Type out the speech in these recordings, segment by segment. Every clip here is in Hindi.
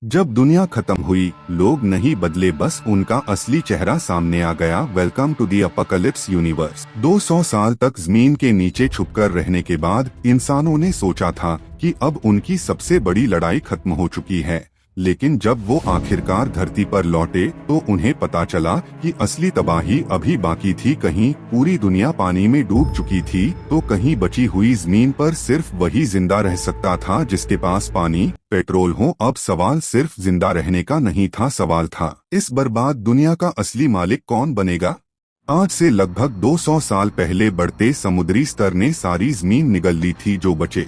जब दुनिया खत्म हुई, लोग नहीं बदले, बस उनका असली चेहरा सामने आ गया। Welcome to the apocalypse universe. 200 साल तक जमीन के नीचे छुपकर रहने के बाद इंसानों ने सोचा था कि अब उनकी सबसे बड़ी लड़ाई खत्म हो चुकी है। लेकिन जब वो आखिरकार धरती पर लौटे तो उन्हें पता चला कि असली तबाही अभी बाकी थी। कहीं पूरी दुनिया पानी में डूब चुकी थी तो कहीं बची हुई जमीन पर सिर्फ वही जिंदा रह सकता था जिसके पास पानी, पेट्रोल हो। अब सवाल सिर्फ जिंदा रहने का नहीं था, सवाल था इस बर्बाद दुनिया का असली मालिक कौन बनेगा। आज से लगभग 200 साल पहले बढ़ते समुद्री स्तर ने सारी जमीन निगल ली थी। जो बचे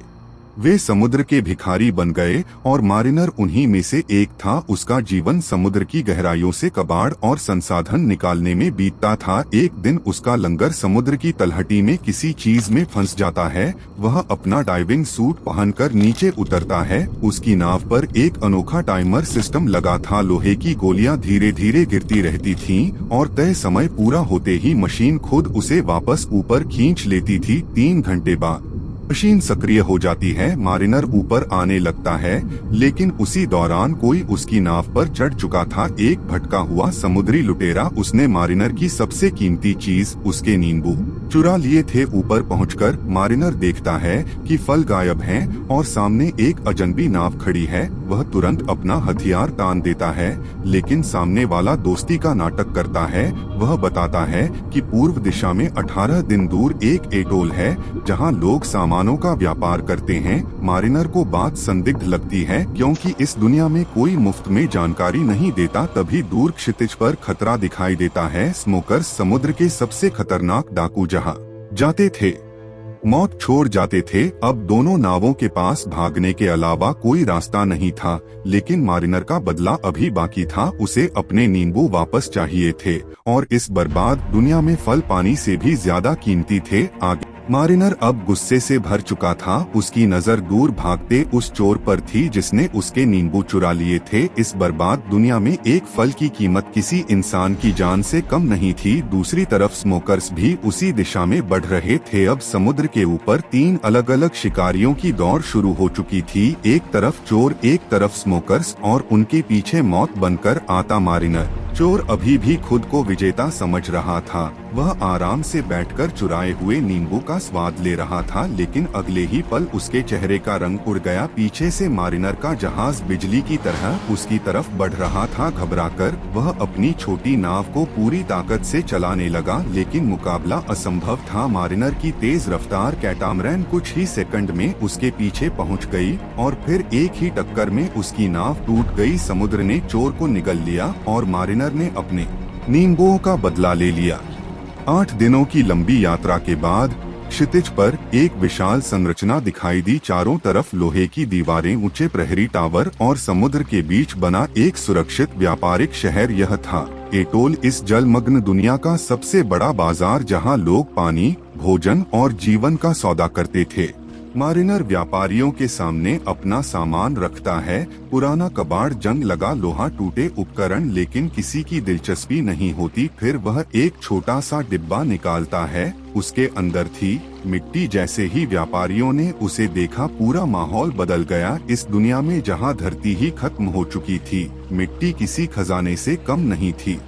वे समुद्र के भिखारी बन गए और मारिनर उन्हीं में से एक था। उसका जीवन समुद्र की गहराइयों से कबाड़ और संसाधन निकालने में बीतता था। एक दिन उसका लंगर समुद्र की तलहटी में किसी चीज में फंस जाता है। वह अपना डाइविंग सूट पहनकर नीचे उतरता है। उसकी नाव पर एक अनोखा टाइमर सिस्टम लगा था। लोहे की गोलियां धीरे धीरे गिरती रहती थीं और तय समय पूरा होते ही मशीन खुद उसे वापस ऊपर खींच लेती थी। 3 घंटे बाद मशीन सक्रिय हो जाती है। मारिनर ऊपर आने लगता है, लेकिन उसी दौरान कोई उसकी नाव पर चढ़ चुका था। एक भटका हुआ समुद्री लुटेरा। उसने मारिनर की सबसे कीमती चीज, उसके नींबू, चुरा लिए थे। ऊपर पहुंचकर मारिनर देखता है कि फल गायब हैं और सामने एक अजनबी नाव खड़ी है। वह तुरंत अपना हथियार तान देता है, लेकिन सामने वाला दोस्ती का नाटक करता है। वह बताता है कि पूर्व दिशा में 18 दिन दूर एक एटोल है जहां लोग सामानों का व्यापार करते हैं। मारिनर को बात संदिग्ध लगती है क्योंकि इस दुनिया में कोई मुफ्त में जानकारी नहीं देता। तभी दूर क्षितिज पर खतरा दिखाई देता है। स्मोकर्स समुद्र के सबसे खतरनाक डाकू जहां जाते थे मौत छोड़ जाते थे। अब दोनों नावों के पास भागने के अलावा कोई रास्ता नहीं था, लेकिन मारिनर का बदला अभी बाकी था। उसे अपने नींबू वापस चाहिए थे और इस बर्बाद दुनिया में फल पानी से भी ज्यादा कीमती थे। आगे मारिनर अब गुस्से से भर चुका था। उसकी नजर दूर भागते उस चोर पर थी जिसने उसके नींबू चुरा लिए थे। इस बर्बाद दुनिया में एक फल की कीमत किसी इंसान की जान से कम नहीं थी। दूसरी तरफ स्मोकर्स भी उसी दिशा में बढ़ रहे थे। अब समुद्र के ऊपर 3 अलग अलग शिकारियों की दौड़ शुरू हो चुकी थी। एक तरफ चोर, एक तरफ स्मोकर्स और उनके पीछे मौत बनकर आता मारिनर। चोर अभी भी खुद को विजेता समझ रहा था। वह आराम से बैठकर चुराए हुए नींबू का स्वाद ले रहा था, लेकिन अगले ही पल उसके चेहरे का रंग उड़ गया। पीछे से मारिनर का जहाज बिजली की तरह उसकी तरफ बढ़ रहा था। घबराकर वह अपनी छोटी नाव को पूरी ताकत से चलाने लगा, लेकिन मुकाबला असंभव था। मारिनर की तेज रफ्तार कैटामरैन कुछ ही सेकंड में उसके पीछे पहुंच गई और फिर एक ही टक्कर में उसकी नाव टूट गई। समुद्र ने चोर को निगल लिया और मारिनर ने अपने नींबुओं का बदला ले लिया। 8 दिनों की लंबी यात्रा के बाद क्षितिज पर एक विशाल संरचना दिखाई दी। चारों तरफ लोहे की दीवारें, ऊंचे प्रहरी टावर और समुद्र के बीच बना एक सुरक्षित व्यापारिक शहर यह था एटोल, इस जलमग्न दुनिया का सबसे बड़ा बाजार जहां लोग पानी, भोजन और जीवन का सौदा करते थे। मारिनर व्यापारियों के सामने अपना सामान रखता है। पुराना कबाड़, जंग लगा लोहा, टूटे उपकरण, लेकिन किसी की दिलचस्पी नहीं होती। फिर वह एक छोटा सा डिब्बा निकालता है। उसके अंदर थी मिट्टी। जैसे ही व्यापारियों ने उसे देखा, पूरा माहौल बदल गया। इस दुनिया में जहां धरती ही खत्म हो चुकी थी, मिट्टी किसी खजाने से कम नहीं थी।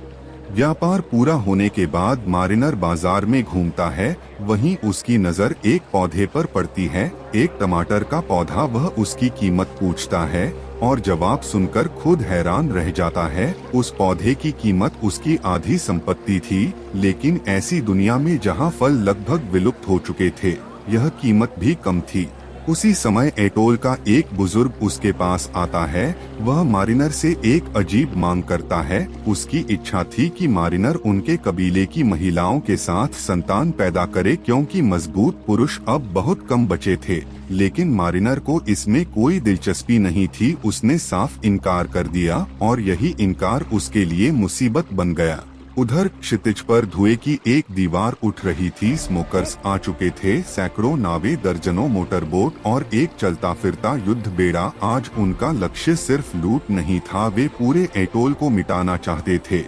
व्यापार पूरा होने के बाद मारिनर बाजार में घूमता है। वहीं उसकी नजर एक पौधे पर पड़ती है, एक टमाटर का पौधा। वह उसकी कीमत पूछता है और जवाब सुनकर खुद हैरान रह जाता है। उस पौधे की कीमत उसकी आधी संपत्ति थी, लेकिन ऐसी दुनिया में जहां फल लगभग विलुप्त हो चुके थे, यह कीमत भी कम थी। उसी समय एटोल का एक बुजुर्ग उसके पास आता है। वह मारिनर से एक अजीब मांग करता है। उसकी इच्छा थी कि मारिनर उनके कबीले की महिलाओं के साथ संतान पैदा करे, क्योंकि मजबूत पुरुष अब बहुत कम बचे थे। लेकिन मारिनर को इसमें कोई दिलचस्पी नहीं थी। उसने साफ इनकार कर दिया और यही इनकार उसके लिए मुसीबत बन गया। उधर क्षितिज पर धुएं की एक दीवार उठ रही थी। स्मोकर्स आ चुके थे। सैकड़ों नावें, दर्जनों मोटरबोट और एक चलता फिरता युद्ध बेड़ा। आज उनका लक्ष्य सिर्फ लूट नहीं था, वे पूरे एटोल को मिटाना चाहते थे।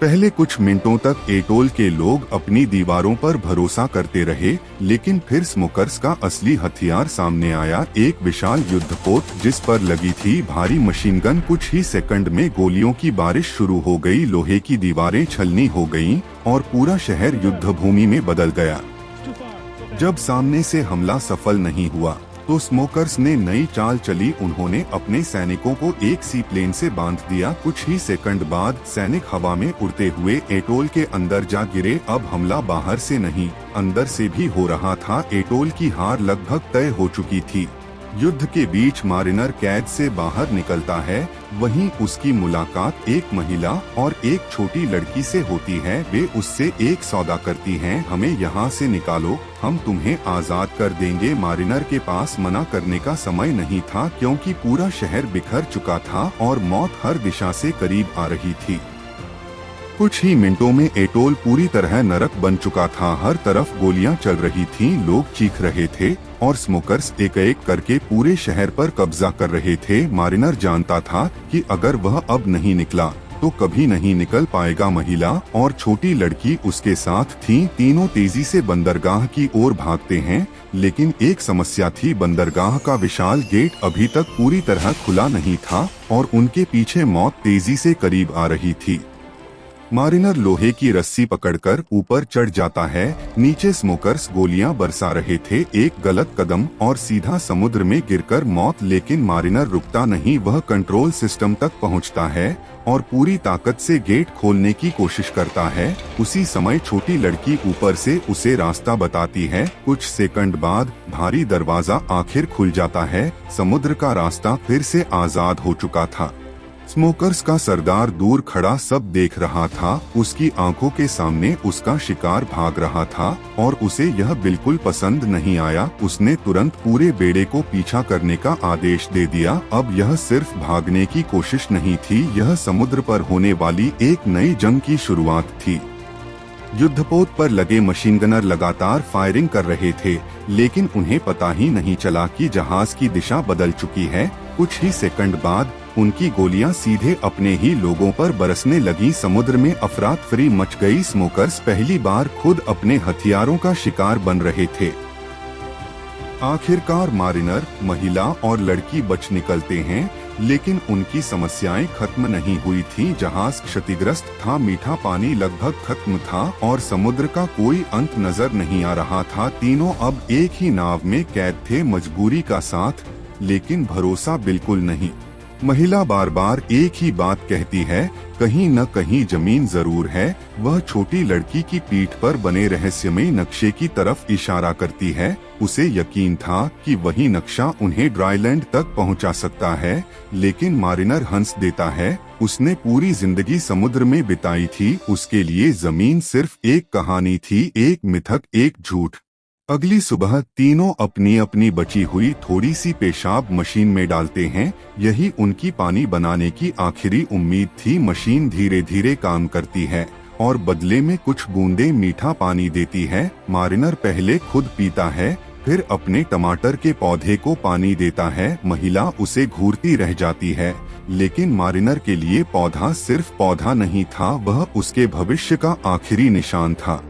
पहले कुछ मिनटों तक एटोल के लोग अपनी दीवारों पर भरोसा करते रहे, लेकिन फिर स्मोकर्स का असली हथियार सामने आया, एक विशाल युद्धपोत जिस पर लगी थी भारी मशीन गन। कुछ ही सेकंड में गोलियों की बारिश शुरू हो गई, लोहे की दीवारें छलनी हो गईं और पूरा शहर युद्ध भूमि में बदल गया। जब सामने से हमला सफल नहीं हुआ तो स्मोकर्स ने नई चाल चली। उन्होंने अपने सैनिकों को एक सी प्लेन से बांध दिया। कुछ ही सेकंड बाद सैनिक हवा में उड़ते हुए एटोल के अंदर जा गिरे। अब हमला बाहर से नहीं, अंदर से भी हो रहा था। एटोल की हार लगभग तय हो चुकी थी। युद्ध के बीच मारिनर कैद से बाहर निकलता है, वहीं उसकी मुलाकात एक महिला और एक छोटी लड़की से होती है। वे उससे एक सौदा करती हैं, हमें यहाँ से निकालो, हम तुम्हें आजाद कर देंगे। मारिनर के पास मना करने का समय नहीं था, क्योंकि पूरा शहर बिखर चुका था और मौत हर दिशा से करीब आ रही थी। कुछ ही मिनटों में एटोल पूरी तरह नरक बन चुका था। हर तरफ गोलियां चल रही थीं, लोग चीख रहे थे और स्मोकर्स एक एक करके पूरे शहर पर कब्जा कर रहे थे। मारिनर जानता था कि अगर वह अब नहीं निकला तो कभी नहीं निकल पाएगा। महिला और छोटी लड़की उसके साथ थीं। तीनों तेजी से बंदरगाह की ओर भागते हैं, लेकिन एक समस्या थी, बंदरगाह का विशाल गेट अभी तक पूरी तरह खुला नहीं था और उनके पीछे मौत तेजी से करीब आ रही थी। मारिनर लोहे की रस्सी पकड़कर ऊपर चढ़ जाता है। नीचे स्मोकर्स गोलियां बरसा रहे थे। एक गलत कदम और सीधा समुद्र में गिरकर मौत। लेकिन मारिनर रुकता नहीं, वह कंट्रोल सिस्टम तक पहुंचता है और पूरी ताकत से गेट खोलने की कोशिश करता है। उसी समय छोटी लड़की ऊपर से उसे रास्ता बताती है। कुछ सेकंड बाद भारी दरवाजा आखिर खुल जाता है। समुद्र का रास्ता फिर से आजाद हो चुका था। स्मोकर्स का सरदार दूर खड़ा सब देख रहा था। उसकी आंखों के सामने उसका शिकार भाग रहा था और उसे यह बिल्कुल पसंद नहीं आया। उसने तुरंत पूरे बेड़े को पीछा करने का आदेश दे दिया। अब यह सिर्फ भागने की कोशिश नहीं थी, यह समुद्र पर होने वाली एक नई जंग की शुरुआत थी। युद्धपोत पर लगे मशीन गनर लगातार फायरिंग कर रहे थे, लेकिन उन्हें पता ही नहीं चला कि जहाज की दिशा बदल चुकी है। कुछ ही सेकंड बाद उनकी गोलियां सीधे अपने ही लोगों पर बरसने लगी। समुद्र में अफरा-तफरी मच गई। स्मोकर्स पहली बार खुद अपने हथियारों का शिकार बन रहे थे। आखिरकार मारिनर, महिला और लड़की बच निकलते हैं, लेकिन उनकी समस्याएं खत्म नहीं हुई थीं। जहाज क्षतिग्रस्त था, मीठा पानी लगभग खत्म था और समुद्र का कोई अंत नजर नहीं आ रहा था। तीनों अब एक ही नाव में कैद थे, मजबूरी का साथ, लेकिन भरोसा बिल्कुल नहीं। महिला बार बार एक ही बात कहती है, कहीं न कहीं जमीन जरूर है। वह छोटी लड़की की पीठ पर बने रहस्यमय नक्शे की तरफ इशारा करती है। उसे यकीन था कि वही नक्शा उन्हें ड्राईलैंड तक पहुंचा सकता है, लेकिन मारिनर हंस देता है। उसने पूरी जिंदगी समुद्र में बिताई थी, उसके लिए जमीन सिर्फ एक कहानी थी, एक मिथक, एक झूठ। अगली सुबह तीनों अपनी अपनी बची हुई थोड़ी सी पेशाब मशीन में डालते हैं। यही उनकी पानी बनाने की आखिरी उम्मीद थी। मशीन धीरे धीरे काम करती है और बदले में कुछ बूंदें मीठा पानी देती है। मारिनर पहले खुद पीता है, फिर अपने टमाटर के पौधे को पानी देता है। महिला उसे घूरती रह जाती है, लेकिन मारिनर के लिए पौधा सिर्फ पौधा नहीं था, वह उसके भविष्य का आखिरी निशान था।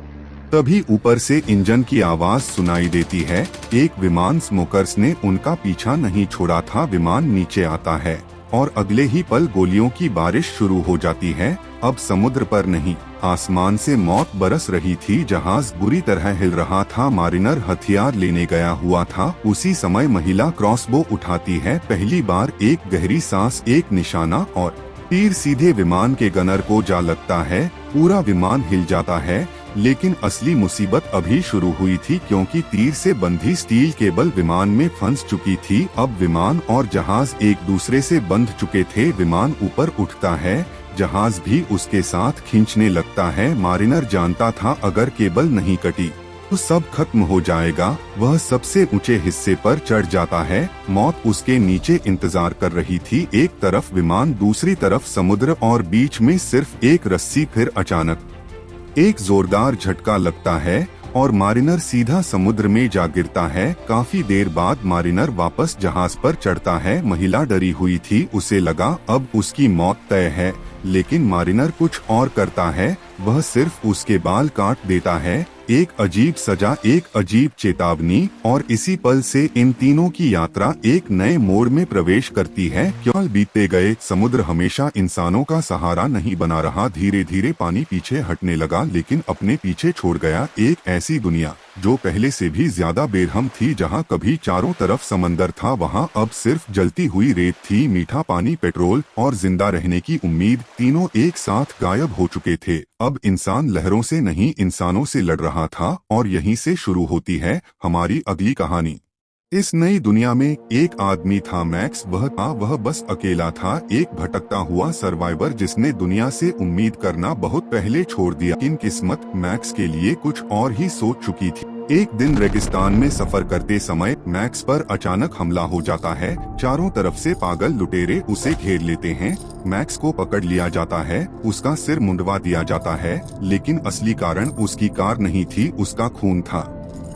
तभी ऊपर से इंजन की आवाज सुनाई देती है। एक विमान, स्मोकर्स ने उनका पीछा नहीं छोड़ा था। विमान नीचे आता है और अगले ही पल गोलियों की बारिश शुरू हो जाती है। अब समुद्र पर नहीं, आसमान से मौत बरस रही थी। जहाज बुरी तरह हिल रहा था। मारिनर हथियार लेने गया हुआ था। उसी समय महिला क्रॉसबो उठाती है। पहली बार एक गहरी सांस, एक निशाना और तीर सीधे विमान के गनर को जा लगता है। पूरा विमान हिल जाता है, लेकिन असली मुसीबत अभी शुरू हुई थी, क्योंकि तीर से बंधी स्टील केबल विमान में फंस चुकी थी। अब विमान और जहाज एक दूसरे से बंध चुके थे। विमान ऊपर उठता है, जहाज भी उसके साथ खींचने लगता है। मारिनर जानता था अगर केबल नहीं कटी तो सब खत्म हो जाएगा। वह सबसे ऊंचे हिस्से पर चढ़ जाता है। मौत उसके नीचे इंतजार कर रही थी। एक तरफ विमान, दूसरी तरफ समुद्र और बीच में सिर्फ एक रस्सी। फिर अचानक एक जोरदार झटका लगता है और मारिनर सीधा समुद्र में जा गिरता है। काफी देर बाद मारिनर वापस जहाज पर चढ़ता है। महिला डरी हुई थी, उसे लगा अब उसकी मौत तय है, लेकिन मारिनर कुछ और करता है, वह सिर्फ उसके बाल काट देता है। एक अजीब सजा, एक अजीब चेतावनी, और इसी पल से इन तीनों की यात्रा एक नए मोड़ में प्रवेश करती है। क्यों बीतते गए, समुद्र हमेशा इंसानों का सहारा नहीं बना रहा। धीरे धीरे पानी पीछे हटने लगा, लेकिन अपने पीछे छोड़ गया एक ऐसी दुनिया जो पहले से भी ज्यादा बेरहम थी। जहां कभी चारों तरफ समंदर था, वहां अब सिर्फ जलती हुई रेत थी। मीठा पानी, पेट्रोल और जिंदा रहने की उम्मीद, तीनों एक साथ गायब हो चुके थे। अब इंसान लहरों से नहीं, इंसानों से लड़ रहा था। और यहीं से शुरू होती है हमारी अगली कहानी। इस नई दुनिया में एक आदमी था, मैक्स। वह बस अकेला था, एक भटकता हुआ सर्वाइवर जिसने दुनिया से उम्मीद करना बहुत पहले छोड़ दिया। लेकिन किस्मत मैक्स के लिए कुछ और ही सोच चुकी थी। एक दिन रेगिस्तान में सफर करते समय मैक्स पर अचानक हमला हो जाता है। चारों तरफ से पागल लुटेरे उसे घेर लेते हैं। मैक्स को पकड़ लिया जाता है, उसका सिर मुंडवा दिया जाता है, लेकिन असली कारण उसकी कार नहीं थी, उसका खून था।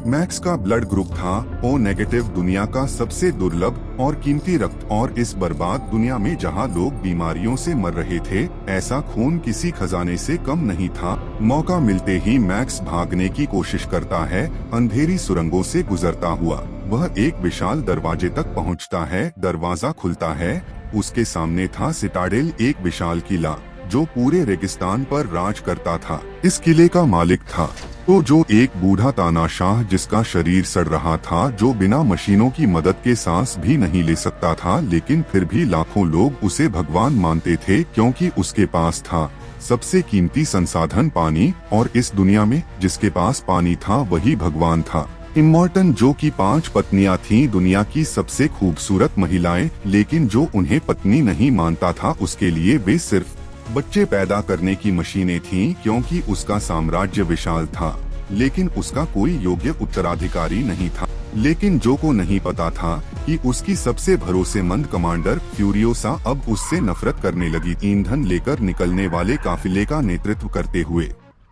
मैक्स का ब्लड ग्रुप था ओ नेगेटिव, दुनिया का सबसे दुर्लभ और कीमती रक्त। और इस बर्बाद दुनिया में जहां लोग बीमारियों से मर रहे थे, ऐसा खून किसी खजाने से कम नहीं था। मौका मिलते ही मैक्स भागने की कोशिश करता है। अंधेरी सुरंगों से गुजरता हुआ वह एक विशाल दरवाजे तक पहुंचता है। दरवाजा खुलता है, उसके सामने था सिटाडेल, एक विशाल किला जो पूरे रेगिस्तान पर राज करता था। इस किले का मालिक था तो जो एक बूढ़ा तानाशाह, जिसका शरीर सड़ रहा था, जो बिना मशीनों की मदद के सांस भी नहीं ले सकता था। लेकिन फिर भी लाखों लोग उसे भगवान मानते थे, क्योंकि उसके पास था सबसे कीमती संसाधन, पानी। और इस दुनिया में जिसके पास पानी था वही भगवान था। इमॉर्टन, जो की 5 पत्नियां थीं, दुनिया की सबसे खूबसूरत महिलाएं, लेकिन जो उन्हें पत्नी नहीं मानता था, उसके लिए वे सिर्फ बच्चे पैदा करने की मशीनें थीं। क्योंकि उसका साम्राज्य विशाल था, लेकिन उसका कोई योग्य उत्तराधिकारी नहीं था। लेकिन जो को नहीं पता था कि उसकी सबसे भरोसेमंद कमांडर फ्यूरियोसा अब उससे नफरत करने लगी। ईंधन लेकर निकलने वाले काफिले का नेतृत्व करते हुए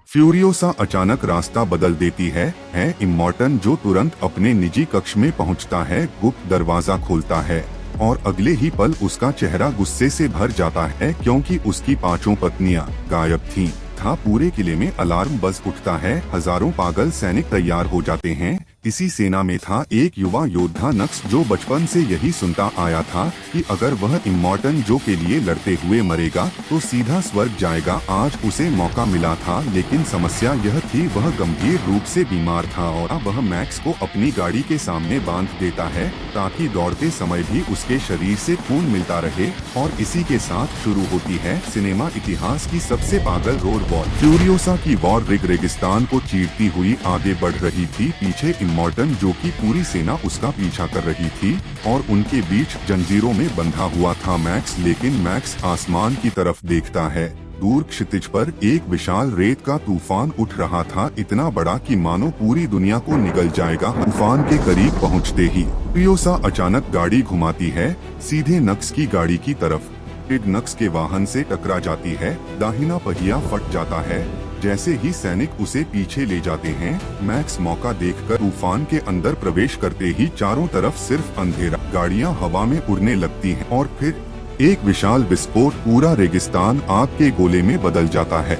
फ्यूरियोसा अचानक रास्ता बदल देती है इमॉर्टन, जो तुरंत अपने निजी कक्ष में पहुंचता है, गुप्त दरवाजा खोलता है और अगले ही पल उसका चेहरा गुस्से से भर जाता है, क्योंकि उसकी 5 पत्नियां गायब थीं। पूरे किले में अलार्म बज उठता है, हजारों पागल सैनिक तैयार हो जाते हैं। इसी सेना में था एक युवा योद्धा नक्स, जो बचपन से यही सुनता आया था कि अगर वह इमॉर्टन जो के लिए लड़ते हुए मरेगा तो सीधा स्वर्ग जाएगा। आज उसे मौका मिला था, लेकिन समस्या यह थी वह गंभीर रूप से बीमार था। और वह मैक्स को अपनी गाड़ी के सामने बांध देता है ताकि दौड़ते समय भी उसके शरीर से खून मिलता रहे। और इसी के साथ शुरू होती है सिनेमा इतिहास की सबसे पागल रोड वॉर। फ्यूरियोसा की वॉर रिग रेगिस्तान को चीरती हुई आगे बढ़ रही थी। पीछे इमॉर्टन, जो की पूरी सेना उसका पीछा कर रही थी, और उनके बीच जंजीरों में बंधा हुआ था मैक्स। लेकिन मैक्स आसमान की तरफ देखता है। दूर क्षितिज पर एक विशाल रेत का तूफान उठ रहा था, इतना बड़ा कि मानो पूरी दुनिया को निगल जाएगा। तूफान के करीब पहुंचते ही फ्यूरियोसा अचानक गाड़ी घुमाती है, सीधे नक्स की गाड़ी की तरफ। नक्स के वाहन से टकरा जाती है, दाहिना पहिया फट जाता है। जैसे ही सैनिक उसे पीछे ले जाते हैं, मैक्स मौका देखकर तूफान के अंदर प्रवेश करते ही चारों तरफ सिर्फ अंधेरा। गाड़ियां हवा में उड़ने लगती हैं और फिर एक विशाल विस्फोट, पूरा रेगिस्तान आग के गोले में बदल जाता है।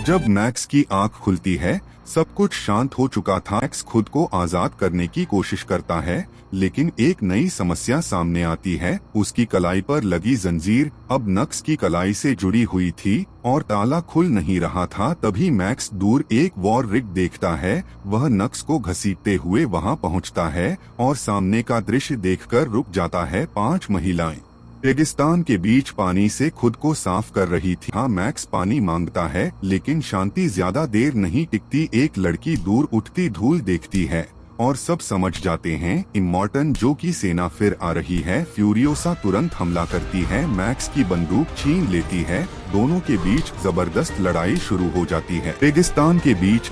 जब मैक्स की आंख खुलती है, सब कुछ शांत हो चुका था। मैक्स खुद को आजाद करने की कोशिश करता है, लेकिन एक नई समस्या सामने आती है। उसकी कलाई पर लगी जंजीर अब नक्स की कलाई से जुड़ी हुई थी और ताला खुल नहीं रहा था। तभी मैक्स दूर एक वॉर रिग देखता है। वह नक्स को घसीटते हुए वहां पहुंचता है और सामने का दृश्य देखकर रुक जाता है। 5 महिलाएं रेगिस्तान के बीच पानी से खुद को साफ कर रही थी। मैक्स पानी मांगता है, लेकिन शांति ज्यादा देर नहीं टिकती। एक लड़की दूर उठती धूल देखती है और सब समझ जाते हैं इमॉर्टन जो की सेना फिर आ रही है। फ्यूरियोसा तुरंत हमला करती है, मैक्स की बंदूक छीन लेती है। दोनों के बीच जबरदस्त लड़ाई शुरू हो जाती है। रेगिस्तान के बीच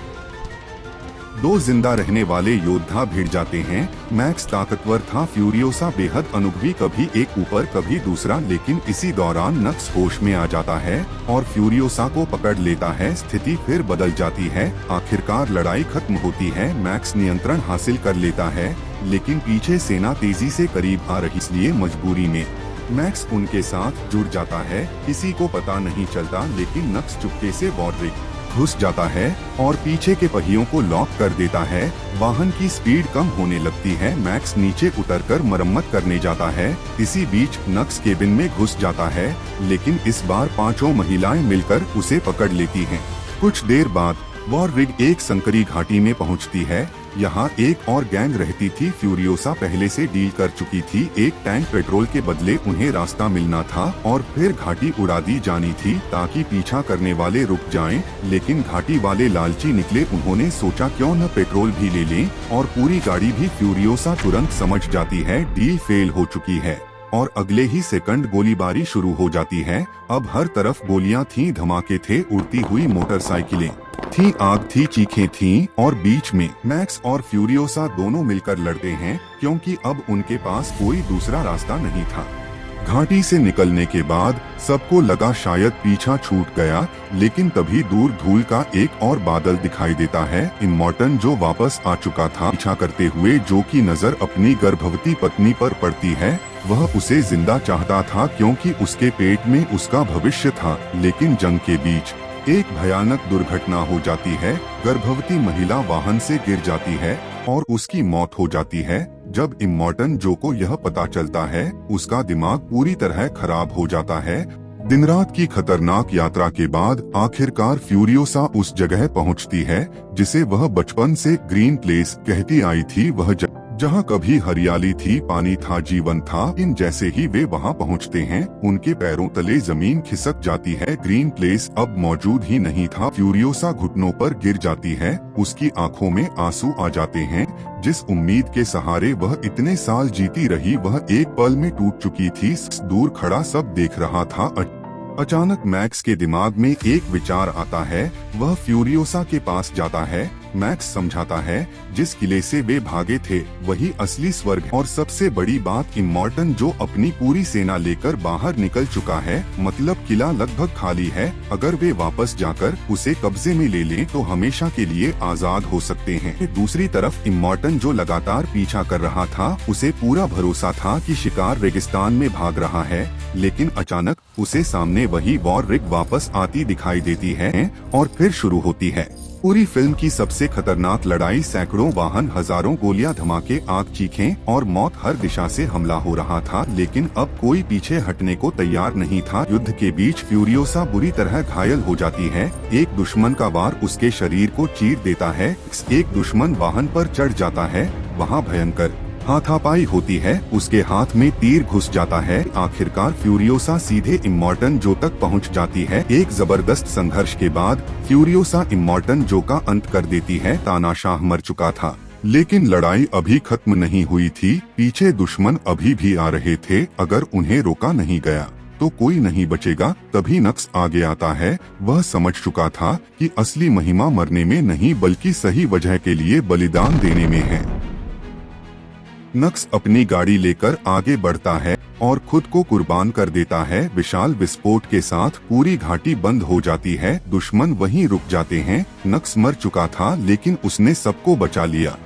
दो जिंदा रहने वाले योद्धा भिड़ जाते हैं। मैक्स ताकतवर था, फ्यूरियोसा बेहद अनुभवी, कभी एक ऊपर कभी दूसरा, लेकिन इसी दौरान नक्स होश में आ जाता है और फ्यूरियोसा को पकड़ लेता है। स्थिति फिर बदल जाती है। आखिरकार लड़ाई खत्म होती है, मैक्स नियंत्रण हासिल कर लेता है, लेकिन पीछे सेना तेजी से करीब आ रही, इसलिए मजबूरी में मैक्स उनके साथ जुड़ जाता है। किसी को पता नहीं चलता, लेकिन नक्स चुपके से वॉर्ड्रिक घुस जाता है और पीछे के पहियों को लॉक कर देता है। वाहन की स्पीड कम होने लगती है। मैक्स नीचे उतरकर मरम्मत करने जाता है। इसी बीच नक्स केबिन में घुस जाता है, लेकिन इस बार पांचों महिलाएं मिलकर उसे पकड़ लेती हैं। कुछ देर बाद वॉर्ड्रिग एक संकरी घाटी में पहुंचती है। यहाँ एक और गैंग रहती थी। फ्यूरियोसा पहले से डील कर चुकी थी। एक टैंक पेट्रोल के बदले उन्हें रास्ता मिलना था और फिर घाटी उड़ा दी जानी थी ताकि पीछा करने वाले रुक जाएं। लेकिन घाटी वाले लालची निकले। उन्होंने सोचा क्यों न पेट्रोल भी ले लें और पूरी गाड़ी भी। फ्यूरियोसा तुरंत समझ जाती है डील फेल हो चुकी है और अगले ही सेकंड गोलीबारी शुरू हो जाती है। अब हर तरफ गोलियां थीं, धमाके थे, उड़ती हुई मोटरसाइकिलें थी, आग थी, चीखें थीं और बीच में मैक्स और फ्यूरियोसा दोनों मिलकर लड़ते हैं, क्योंकि अब उनके पास कोई दूसरा रास्ता नहीं था। घाटी से निकलने के बाद सबको लगा शायद पीछा छूट गया, लेकिन तभी दूर धूल का एक और बादल दिखाई देता है। इमॉर्टन जो वापस आ चुका था पीछा करते हुए, जो की नजर अपनी गर्भवती पत्नी पर पड़ती है। वह उसे जिंदा चाहता था क्योंकि उसके पेट में उसका भविष्य था। लेकिन जंग के बीच एक भयानक दुर्घटना हो जाती है। गर्भवती महिला वाहन से गिर जाती है और उसकी मौत हो जाती है। जब इमॉर्टन जो को यह पता चलता है, उसका दिमाग पूरी तरह खराब हो जाता है। दिन रात की खतरनाक यात्रा के बाद आखिरकार फ्यूरियोसा उस जगह पहुंचती है जिसे वह बचपन से ग्रीन प्लेस कहती आई थी। वह जहाँ कभी हरियाली थी, पानी था, जीवन था। इन जैसे ही वे वहाँ पहुँचते हैं, उनके पैरों तले जमीन खिसक जाती है। ग्रीन प्लेस अब मौजूद ही नहीं था। फ्यूरियोसा घुटनों पर गिर जाती है। उसकी आंखों में आंसू आ जाते हैं। जिस उम्मीद के सहारे वह इतने साल जीती रही, वह एक पल में टूट चुकी थी। दूर खड़ा सब देख रहा था। अचानक मैक्स के दिमाग में एक विचार आता है। वह फ्यूरियोसा के पास जाता है। मैक्स समझाता है जिस किले से वे भागे थे वही असली स्वर्ग है। और सबसे बड़ी बात, इमॉर्टन जो अपनी पूरी सेना लेकर बाहर निकल चुका है, मतलब किला लगभग खाली है। अगर वे वापस जाकर उसे कब्जे में ले लें तो हमेशा के लिए आजाद हो सकते हैं। दूसरी तरफ इमॉर्टन जो लगातार पीछा कर रहा था, उसे पूरा भरोसा था कि शिकार रेगिस्तान में भाग रहा है। लेकिन अचानक उसे सामने वही वॉर्ड्रिग वापस आती दिखाई देती है और फिर शुरू होती है पूरी फिल्म की सबसे खतरनाक लड़ाई। सैकड़ों वाहन, हजारों गोलियां, धमाके, आग, चीखें और मौत, हर दिशा से हमला हो रहा था। लेकिन अब कोई पीछे हटने को तैयार नहीं था। युद्ध के बीच फ्यूरियोसा बुरी तरह घायल हो जाती है। एक दुश्मन का वार उसके शरीर को चीर देता है। एक दुश्मन वाहन पर चढ़ जाता है। वहाँ भयंकर हाथापाई होती है। उसके हाथ में तीर घुस जाता है। आखिरकार फ्यूरियोसा सीधे इमॉर्टन जो तक पहुंच जाती है। एक जबरदस्त संघर्ष के बाद फ्यूरियोसा इमॉर्टन जो का अंत कर देती है। तानाशाह मर चुका था, लेकिन लड़ाई अभी खत्म नहीं हुई थी। पीछे दुश्मन अभी भी आ रहे थे। अगर उन्हें रोका नहीं गया तो कोई नहीं बचेगा। तभी नक्स आगे आता है। वह समझ चुका था कि असली महिमा मरने में नहीं, बल्कि सही वजह के लिए बलिदान देने में है। नक्स अपनी गाड़ी लेकर आगे बढ़ता है और खुद को कुर्बान कर देता है। विशाल विस्फोट के साथ पूरी घाटी बंद हो जाती है। दुश्मन वहीं रुक जाते हैं। नक्स मर चुका था, लेकिन उसने सबको बचा लिया।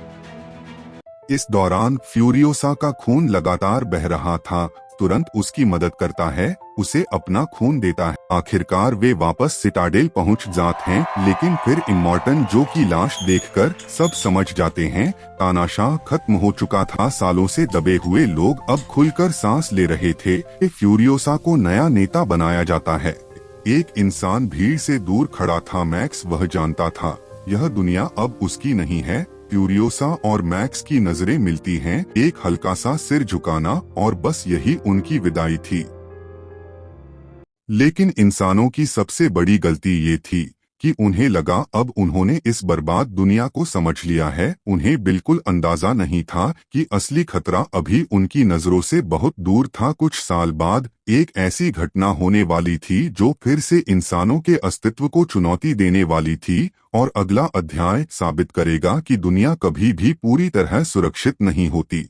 इस दौरान फ्यूरियोसा का खून लगातार बह रहा था। तुरंत उसकी मदद करता है, उसे अपना खून देता है। आखिरकार वे वापस सिटाडेल पहुंच जाते हैं। लेकिन फिर इमॉर्टन जो की लाश देखकर सब समझ जाते हैं तानाशाह खत्म हो चुका था। सालों से दबे हुए लोग अब खुलकर सांस ले रहे थे। फ्यूरियोसा को नया नेता बनाया जाता है। एक इंसान भीड़ से दूर खड़ा था। मैक्स वह जानता था यह दुनिया अब उसकी नहीं है। फ्यूरियोसा और मैक्स की नजरें मिलती हैं। एक हल्का सा सिर झुकाना और बस यही उनकी विदाई थी। लेकिन इंसानों की सबसे बड़ी गलती ये थी कि उन्हें लगा अब उन्होंने इस बर्बाद दुनिया को समझ लिया है। उन्हें बिल्कुल अंदाजा नहीं था कि असली खतरा अभी उनकी नजरों से बहुत दूर था। कुछ साल बाद एक ऐसी घटना होने वाली थी जो फिर से इंसानों के अस्तित्व को चुनौती देने वाली थी, और अगला अध्याय साबित करेगा कि दुनिया कभी भी पूरी तरह सुरक्षित नहीं होती।